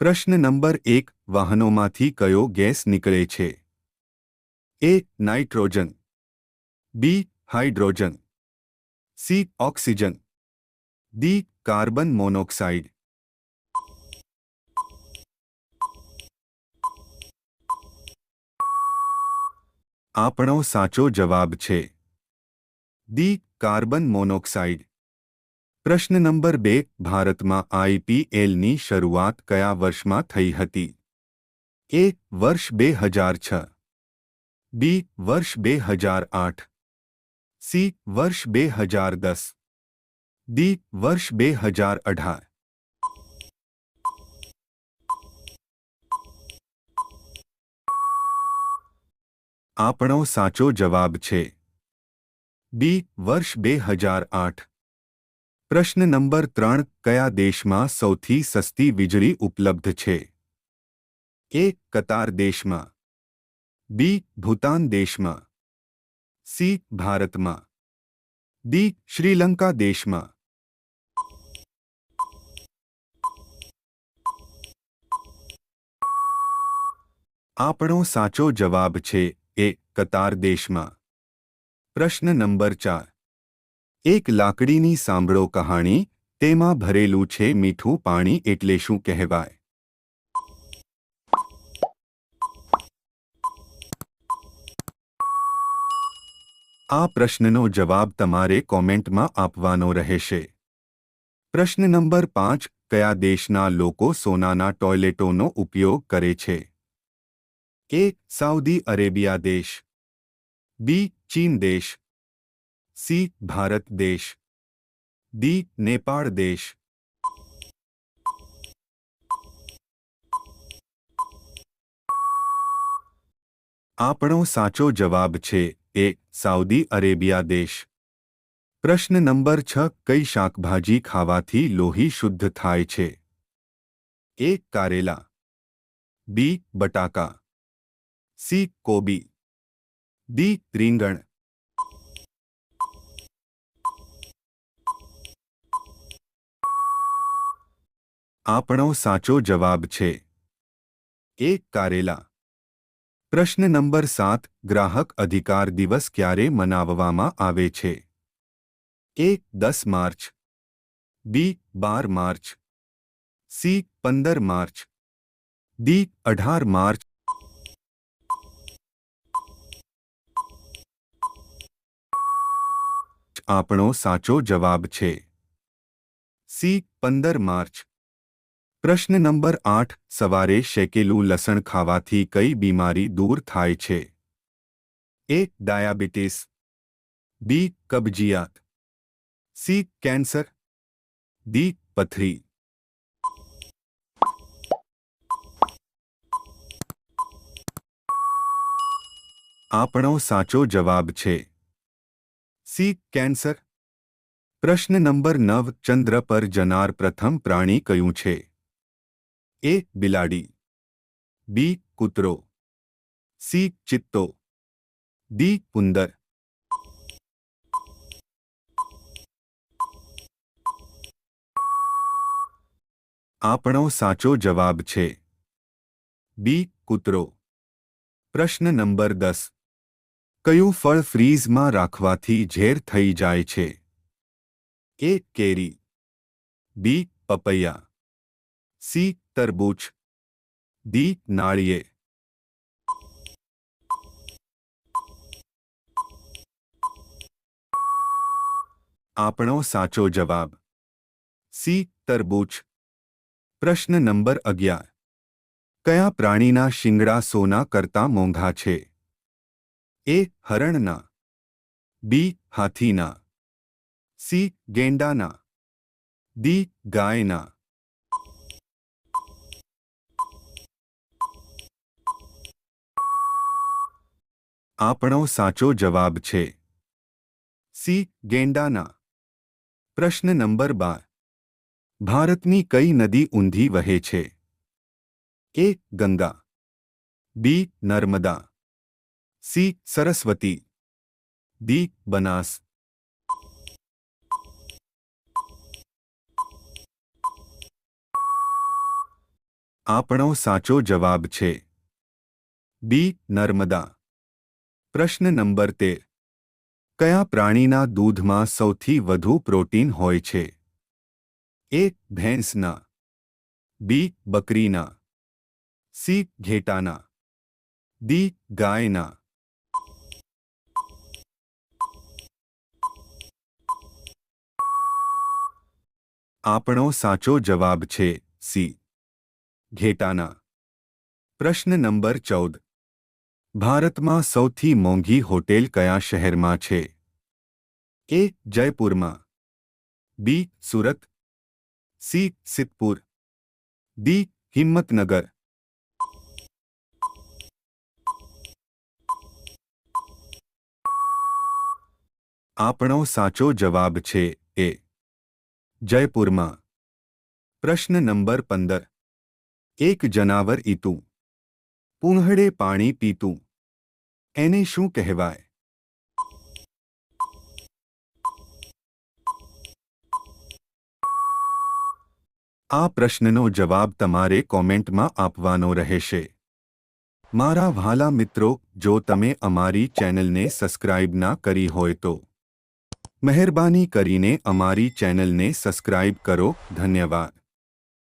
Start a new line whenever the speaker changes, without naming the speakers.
પ્રશ્ન નંબર 1 વાહનોમાંથી કયો ગેસ નીકળે છે? A. Nitrogen, B. Hydrogen, C. Oxygen, D. Carbon monoxide. આપણો સાચો જવાબ છે ડી. Carbon monoxide. પ્રશ્ન નંબર 2 ભારતમાં આઈપીએલની શરૂઆત કયા વર્ષમાં થઈ હતી? એ. વર્ષ 2006, બી. વર્ષ 2008, સી. વર્ષ 2010, ડી. વર્ષ 2018. આપણો સાચો જવાબ છે બી. વર્ષ 2008. પ્રશ્ન નંબર 3 કયા દેશમાં સૌથી સસ્તી વીજળી ઉપલબ્ધ છે? એ. કતાર દેશમાં, બી. ભૂતાન દેશમાં, સી. ભારતમાં, ડી. શ્રીલંકા દેશમાં. આપણો સાચો જવાબ છે એ. કતાર દેશમાં. પ્રશ્ન નંબર 4 એક લાકડીની સાંભળો કહાણી, તેમાં ભરેલું છે મીઠું પાણી એટલે શું કહેવાય? આ પ્રશ્નનો જવાબ તમારે કોમેન્ટમાં આપવાનો રહેશે. પ્રશ્ન નંબર 5 કયા દેશના લોકો સોનાના ટોયલેટોનો ઉપયોગ કરે છે? એ. સાઉદી અરેબિયા દેશ, બી. ચીન દેશ, સી. ભારત દેશ, ડી. નેપાળ દેશ. આપણો સાચો જવાબ છે એ. સાઉદી અરેબિયા દેશ. પ્રશ્ન નંબર 6 કઈ શાકભાજી ખાવાથી લોહી શુદ્ધ થાય છે? એ. કારેલા, બી. બટાકા, સી. કોબી, ડી. રીંગણ. આપણો સાચો જવાબ છે એ. કારેલા. પ્રશ્ન નંબર 7 ગ્રાહક અધિકાર દિવસ ક્યારે મનાવવામાં આવે છે? એ. 10 માર્ચ, બી. 12 March, C. 15 March, D. 18 March. આપણો સાચો જવાબ છે સી. 15 માર્ચ. પ્રશ્ન નંબર 8 સવારે શેકેલું લસણ ખાવાથી કઈ બીમારી દૂર થાય છે? એ. ડાયાબિટીસ, બી. કબજિયાત, સી. Cancer, D. પથરી. આપણો સાચો જવાબ છે સી. કેન્સર. પ્રશ્ન નંબર 9 ચંદ્ર પર જનાર પ્રથમ પ્રાણી કયું છે? એ. બિલાડી, બી. કૂતરો, સી. ચિત્તો, ડી. ઉંદર. આપણો સાચો જવાબ છે બી. કૂતરો. પ્રશ્ન નંબર 10 કયું ફળ ફ્રીઝમાં રાખવાથી ઝેર થઈ જાય છે? એ. કેરી, બી. પપૈયા, સી. તરબૂચ, ડી. નાળિયેર. આપણો સાચો જવાબ સી. તરબૂચ. પ્રશ્ન નંબર 11 કયા પ્રાણીના શિંગડા સોના કરતાં મોંઘા છે? એ. હરણના, બી. હાથીના, સી. ગેંડાના, ડી. ગાયના. આપણો સાચો જવાબ છે સી. ગેંડાના. પ્રશ્ન નંબર 12 ભારતની કઈ નદી ઊંધી વહે છે? એ. ગંગા, બી. નર્મદા, સી. સરસ્વતી, ડી. બનાસ. આપણો સાચો જવાબ છે બી નર્મદા. પ્રશ્ન નંબર 13. કયા પ્રાણીના દૂધમાં સૌથી વધુ પ્રોટીન હોય છે? એ ભેંસના, બી બકરીના, સી ઘેટાના, ડી ગાયના. આપણો સાચો જવાબ છે સી ઘેટાના. પ્રશ્ન નંબર 14. ભારતમાં સૌથી મોંઘી હોટેલ કયા શહેરમાં છે? એ જયપુરમાં, બી સુરત, સી સિદ્ધપુર, ડી હિંમતનગર. આપણો સાચો જવાબ છે એ જયપુરમાં. પ્રશ્ન નંબર 15. એક જનાવર ઈતું, પૂંહળે પાણી પીતું, એને શું કહેવાય? આ પ્રશ્નનો જવાબ તમારે કોમેન્ટમાં આપવાનો રહેશે. મારા વહાલા મિત્રો, જો તમે અમારી ચેનલને સબસ્ક્રાઇબ ના કરી હોય તો મહેરબાની કરીને અમારી ચેનલને સબસ્ક્રાઇબ કરો. ધન્યવાદ.